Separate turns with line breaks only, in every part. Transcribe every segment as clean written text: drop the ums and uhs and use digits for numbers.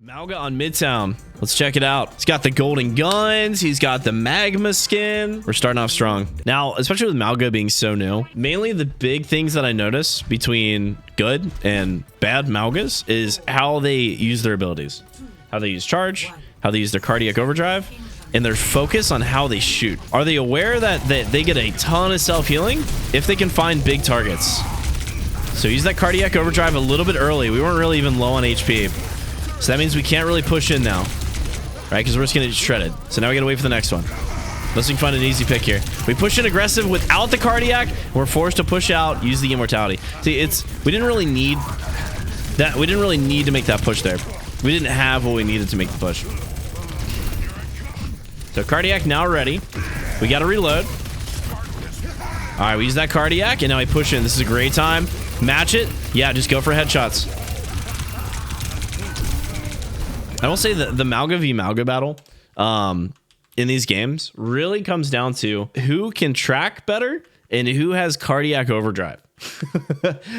Mauga on Midtown. Let's check it out. He's got the golden guns. He's got the magma skin. We're starting off strong. Now, especially with Mauga being so new, mainly the big things that I notice between good and bad Maugas is how they use their abilities, how they use charge, how they use their cardiac overdrive, and their focus on how they shoot. Are they aware that they get a ton of self-healing if they can find big targets? So use that cardiac overdrive a little bit early. We weren't really even low on HP. So that means we can't really push in now, right? Because we're just going to get shredded. So now we got to wait for the next one. Unless we can find an easy pick here. We push in aggressive without the cardiac. We're forced to push out, use the immortality. See, we didn't really need that. We didn't really need to make that push there. We didn't have what we needed to make the push. So cardiac now ready. We got to reload. All right, we use that cardiac and now we push in. This is a great time. Match it. Yeah, just go for headshots. I will say that the Mauga v Mauga battle in these games really comes down to who can track better and who has cardiac overdrive.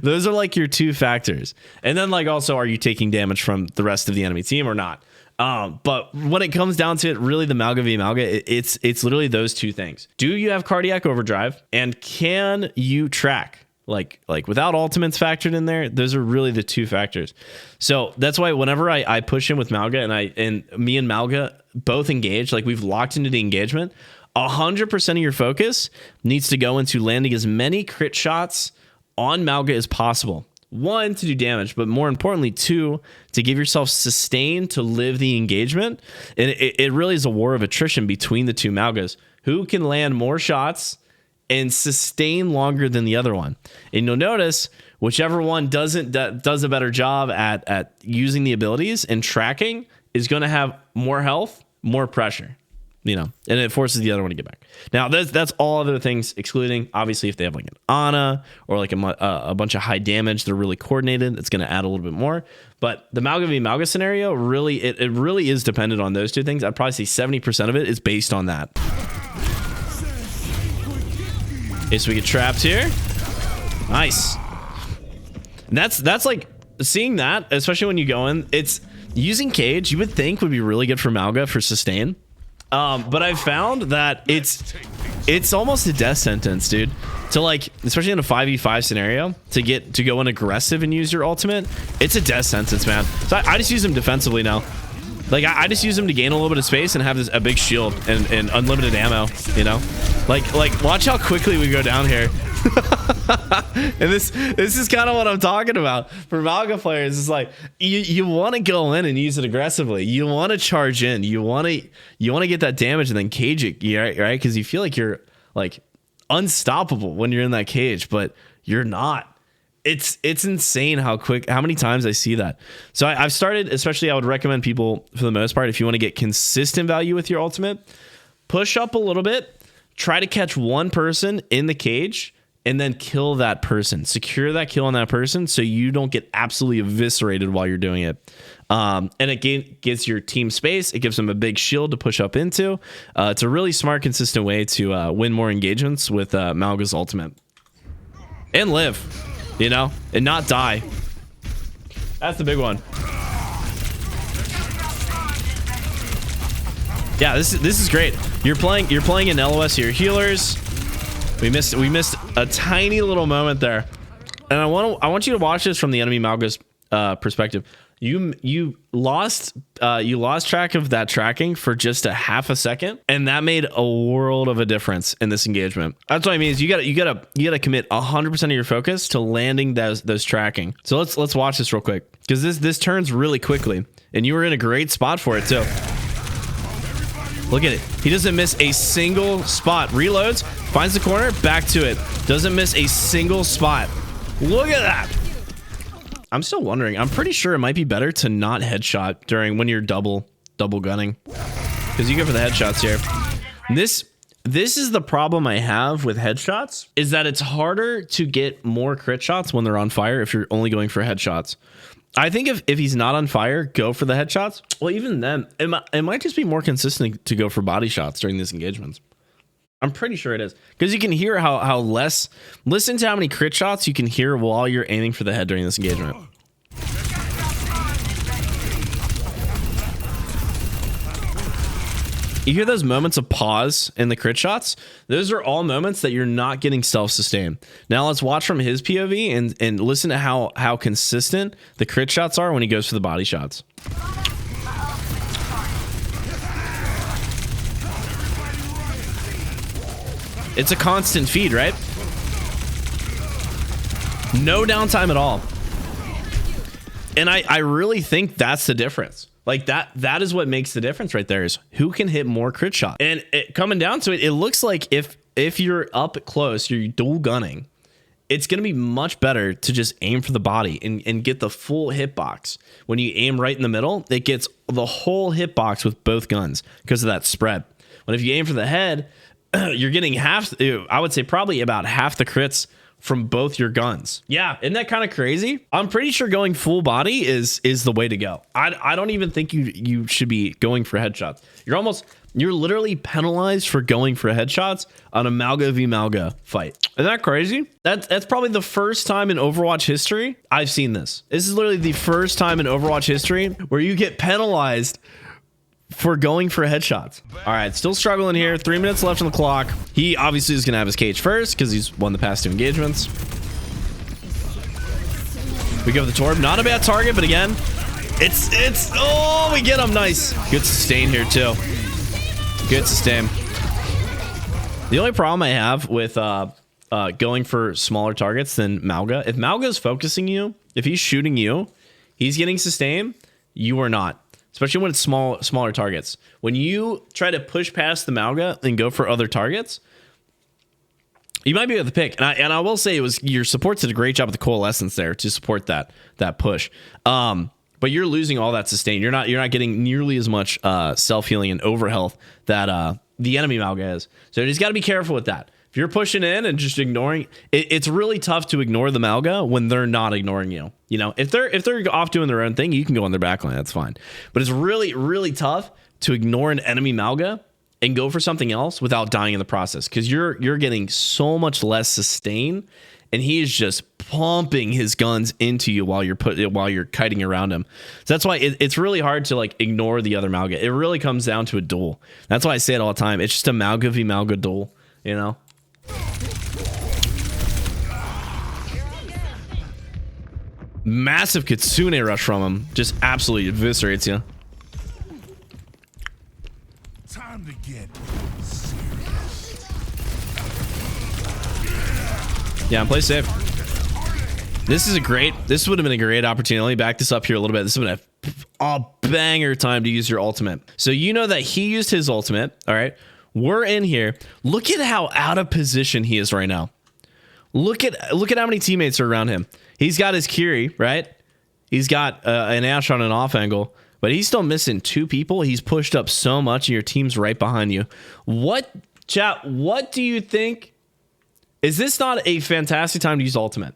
Those are like your two factors. And then like also, are you taking damage from the rest of the enemy team or not? But when it comes down to it, really the Mauga v Mauga, it's literally those two things. Do you have cardiac overdrive and can you track? Like without ultimates factored in there, those are really the two factors. So that's why whenever I push in with Mauga and me and Mauga both engage, like we've locked into the engagement, 100% of your focus needs to go into landing as many crit shots on Mauga as possible. One, to do damage, but more importantly, two, to give yourself sustain to live the engagement. And it really is a war of attrition between the two Maugas. Who can land more shots and sustain longer than the other one? And you'll notice whichever one does a better job at using the abilities and tracking is going to have more health, more pressure, and it forces the other one to get back. Now that's all other things excluding, obviously, if they have like an Ana or like a bunch of high damage, they're really coordinated. It's going to add a little bit more. But the Mauga v Mauga scenario really, it really is dependent on those two things. I'd probably say 70% of it is based on that. Okay, so we get trapped here. Nice. And that's like seeing that, especially when you go in. It's using cage. You would think would be really good for Mauga for sustain, but I've found that it's almost a death sentence, dude. To like, especially in a 5v5 scenario, to go in aggressive and use your ultimate, it's a death sentence, man. So I just use them defensively now. Like I just use them to gain a little bit of space and have a big shield and unlimited ammo, Like watch how quickly we go down here. And this is kind of what I'm talking about for Mauga players. It's like you want to go in and use it aggressively. You want to charge in. You want to get that damage and then cage it, right? Because you feel like you're like unstoppable when you're in that cage, but you're not. It's insane how many times I see that. So I've started, especially I would recommend people for the most part, if you want to get consistent value with your ultimate, push up a little bit, try to catch one person in the cage and then kill that person, secure that kill on that person so you don't get absolutely eviscerated while you're doing it. And it gives your team space. It gives them a big shield to push up into. It's a really smart, consistent way to win more engagements with Mauga's ultimate and live. And not die. That's the big one. Yeah, this is great. You're playing in LOS here. Healers. We missed a tiny little moment there. And I want you to watch this from the enemy Mauga's perspective. You lost track of that tracking for just a half a second, and that made a world of a difference in this engagement. That's what I mean is you gotta commit 100% of your focus to landing those tracking. So let's watch this real quick because this turns really quickly, and you were in a great spot for it too. Look at it. He doesn't miss a single spot. Reloads, finds the corner, back to it. Doesn't miss a single spot. Look at that. I'm still wondering. I'm pretty sure it might be better to not headshot when you're double gunning, because you go for the headshots here. This is the problem I have with headshots, is that it's harder to get more crit shots when they're on fire if you're only going for headshots. I think if he's not on fire, go for the headshots. Well, even then, it might just be more consistent to go for body shots during these engagements. I'm pretty sure it is, because you can hear how less. Listen to how many crit shots you can hear while you're aiming for the head during this engagement. You hear those moments of pause in the crit shots? Those are all moments that you're not getting self-sustained. Now let's watch from his POV and listen to how consistent the crit shots are when he goes for the body shots. It's a constant feed, right? No downtime at all. And I really think that's the difference. Like that is what makes the difference right there, is who can hit more crit shots. And coming down to it, it looks like if you're up close, you're dual gunning, it's going to be much better to just aim for the body and get the full hitbox. When you aim right in the middle, it gets the whole hitbox with both guns because of that spread. But if you aim for the head, you're getting half, I would say probably about half the crits from both your guns. Yeah, isn't that kind of crazy? I'm pretty sure going full body is the way to go. I don't even think you should be going for headshots. You're literally penalized for going for headshots on a Mauga v Mauga fight. Isn't that crazy? That's probably the first time in Overwatch history I've seen this. This is literally the first time in Overwatch history where you get penalized for going for headshots. All right, still struggling here. 3 minutes left on the clock. He obviously is going to have his cage first because he's won the past 2 engagements. We go with the Torb. Not a bad target, but again, oh, we get him. Nice. Good sustain here too. Good sustain. The only problem I have with going for smaller targets than Mauga, if Mauga is focusing you, if he's shooting you, he's getting sustain, you are not. Especially when it's smaller targets. When you try to push past the Mauga and go for other targets, you might be able to pick. And I will say your support did a great job with the coalescence there to support that push. But you're losing all that sustain. You're not getting nearly as much self-healing and overhealth that the enemy Mauga is. So you just got to be careful with that. If you're pushing in and just ignoring, it's really tough to ignore the Mauga when they're not ignoring you. You know, if they're off doing their own thing, you can go on their backline. That's fine. But it's really, really tough to ignore an enemy Mauga and go for something else without dying in the process, because you're getting so much less sustain, and he is just pumping his guns into you while you're kiting around him. So that's why it's really hard to like ignore the other Mauga. It really comes down to a duel. That's why I say it all the time. It's just a Mauga v Mauga duel. You know. Massive Kitsune rush from him. Just absolutely eviscerates you. Time to get serious. Yeah, play safe. This would have been a great opportunity. Let me back this up here a little bit. This would have been a banger time to use your ultimate. So you know that he used his ultimate. All right. We're in here. Look at how out of position he is right now. Look at how many teammates are around him. He's got his Kiri, right? He's got an Ashe on an off angle, but he's still missing 2 people. He's pushed up so much, and your team's right behind you. What do you think? Is this not a fantastic time to use ultimate?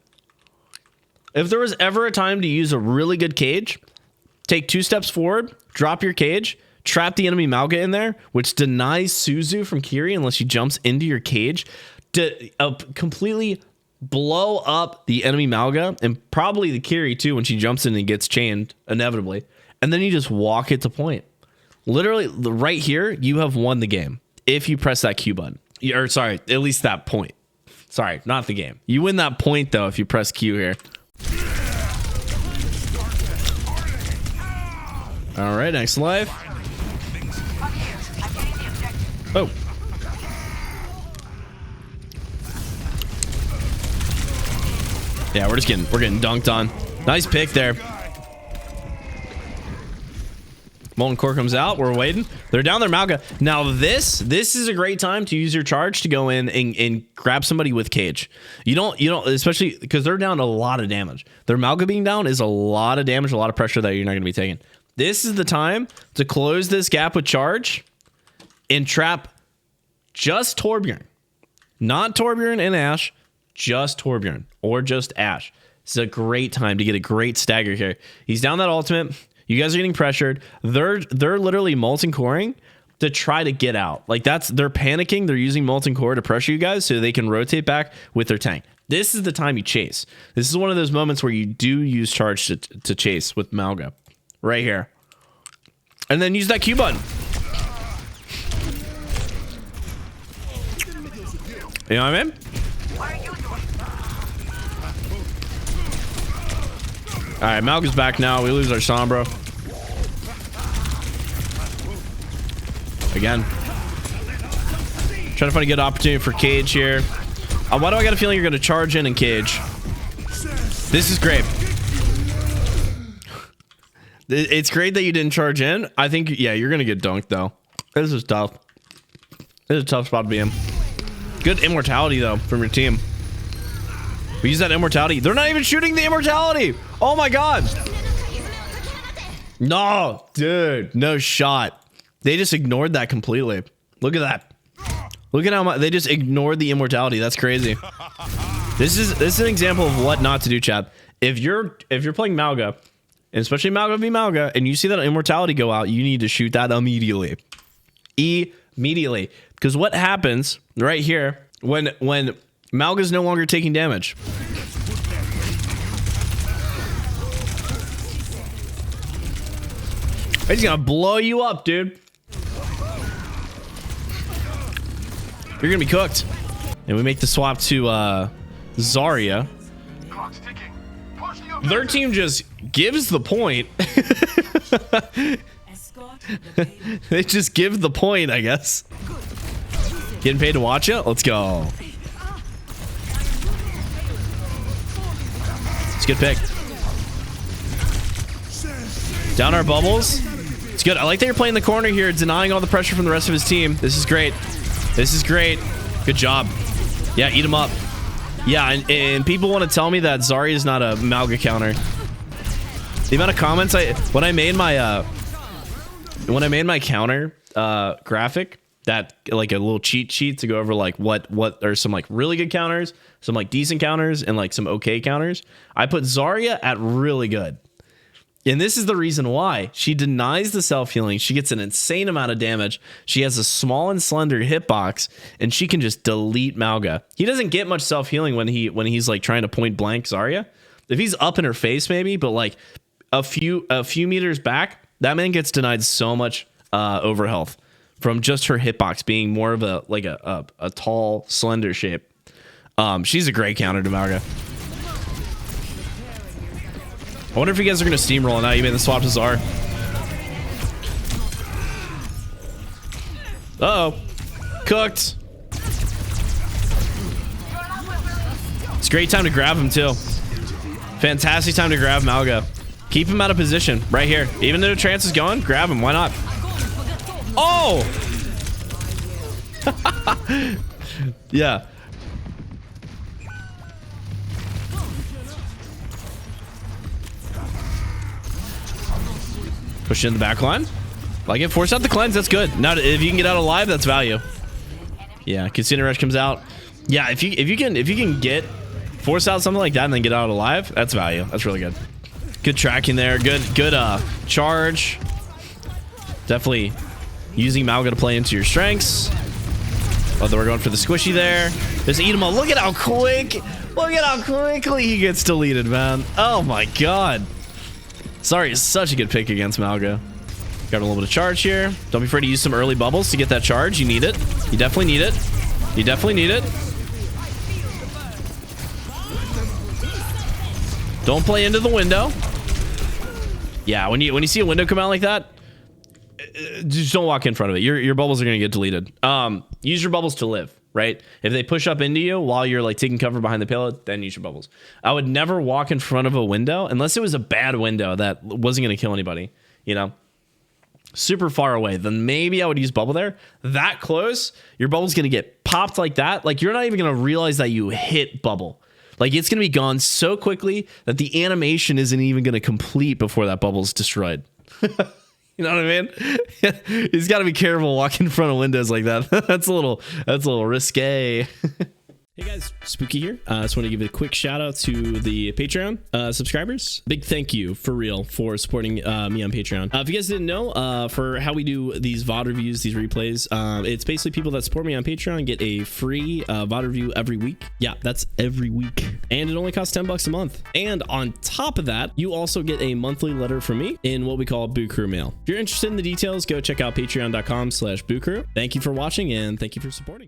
If there was ever a time to use a really good cage, take 2 steps forward, drop your cage, trap the enemy Mauga in there, which denies Suzu from Kiri unless she jumps into your cage, to completely blow up the enemy Mauga and probably the Kiri too when she jumps in and gets chained inevitably, and then you just walk it to point. Literally right here, you have won the game if you press that Q button. Or sorry, at least that point. Sorry, not the game. You win that point though if you press Q here. All right, next life. Oh. Yeah, we're getting dunked on. Nice pick there. Molten Core comes out. We're waiting. They're down their Mauga. Now this is a great time to use your charge to go in and grab somebody with cage. You don't, especially because they're down a lot of damage. Their Mauga being down is a lot of damage, a lot of pressure that you're not going to be taking. This is the time to close this gap with charge and trap just Torbjorn. Not Torbjorn and Ashe, just Torbjorn or just Ashe. This is a great time to get a great stagger here. He's down that ultimate. You guys are getting pressured. They're literally molten coring to try to get out. Like they're panicking. They're using molten core to pressure you guys so they can rotate back with their tank. This is the time you chase. This is one of those moments where you do use charge to chase with Mauga. Right here. And then use that Q button. You know what I mean? All right, Mauga's back now. We lose our Sombra. Again. Trying to find a good opportunity for Cage here. Why do I got a feeling you're going to charge in and Cage? This is great. It's great that you didn't charge in. I think, yeah, you're going to get dunked, though. This is tough. This is a tough spot to be in. Good immortality, though, from your team. We use that immortality. They're not even shooting the immortality. Oh, my God. No, dude. No shot. They just ignored that completely. Look at that. Look at how much they just ignored the immortality. That's crazy. This is an example of what not to do, chat. If you're playing Mauga, and especially Mauga v Mauga, and you see that immortality go out, you need to shoot that immediately. Immediately. Because what happens right here when Mauga's no longer taking damage? He's gonna blow you up, dude. You're gonna be cooked. And we make the swap to Zarya. Their team just gives the point. They just give the point, I guess. Getting paid to watch it? Let's go. It's a good pick. Down our bubbles. It's good. I like that you're playing the corner here, denying all the pressure from the rest of his team. This is great. This is great. Good job. Yeah, eat him up. Yeah, and people want to tell me that Zarya is not a Mauga counter. The amount of comments when I made my counter graphic, that like a little cheat sheet to go over like what are some like really good counters, some like decent counters, and like some okay counters. I put Zarya at really good. And this is the reason why. She denies the self-healing. She gets an insane amount of damage. She has a small and slender hitbox, and she can just delete Mauga. He doesn't get much self-healing when he's like trying to point blank Zarya. If he's up in her face, maybe, but like a few meters back, that man gets denied so much over health from just her hitbox being more of a tall, slender shape. She's a great counter to Mauga. I wonder if you guys are going to steamroll now. You made the swap to Zar. Uh-oh. Cooked. It's a great time to grab him, too. Fantastic time to grab Mauga. Keep him out of position right here. Even though Trance is going, grab him. Why not? Oh! Yeah. Push in the back line. Like it. Force out the cleanse. That's good. Now, if you can get out alive, that's value. Yeah, Casino Rush comes out. Yeah, if you can get force out something like that and then get out alive, that's value. That's really good. Good tracking there. Good charge. Definitely using Mauga to play into your strengths. Although we're going for the squishy there. Just eat him up. Look at how quick. Look at how quickly he gets deleted, man. Oh my god. Sorry, it's such a good pick against Mauga. Got a little bit of charge here. Don't be afraid to use some early bubbles to get that charge. You need it. You definitely need it. You definitely need it. Don't play into the window. Yeah, when you see a window come out like that, just don't walk in front of it. Your bubbles are gonna get deleted. Use your bubbles to live, right? If they push up into you while you're like taking cover behind the payload, then use your bubbles. I would never walk in front of a window unless it was a bad window that wasn't gonna kill anybody, you know? Super far away, then maybe I would use bubble there. That close, your bubble's gonna get popped like that. Like you're not even gonna realize that you hit bubble. Like it's gonna be gone so quickly that the animation isn't even gonna complete before that bubble's destroyed. You know what I mean? He's got to be careful walking in front of windows like that. That's a little risque. Hey guys, Spooky here. I just want to give a quick shout out to the Patreon subscribers. Big thank you for real for supporting me on Patreon. If you guys didn't know, for how we do these VOD reviews, these replays, it's basically people that support me on Patreon get a free VOD review every week. Yeah, that's every week. And it only costs $10 a month. And on top of that, you also get a monthly letter from me in what we call Boo Crew Mail. If you're interested in the details, go check out patreon.com/BooCrew. Thank you for watching and thank you for supporting.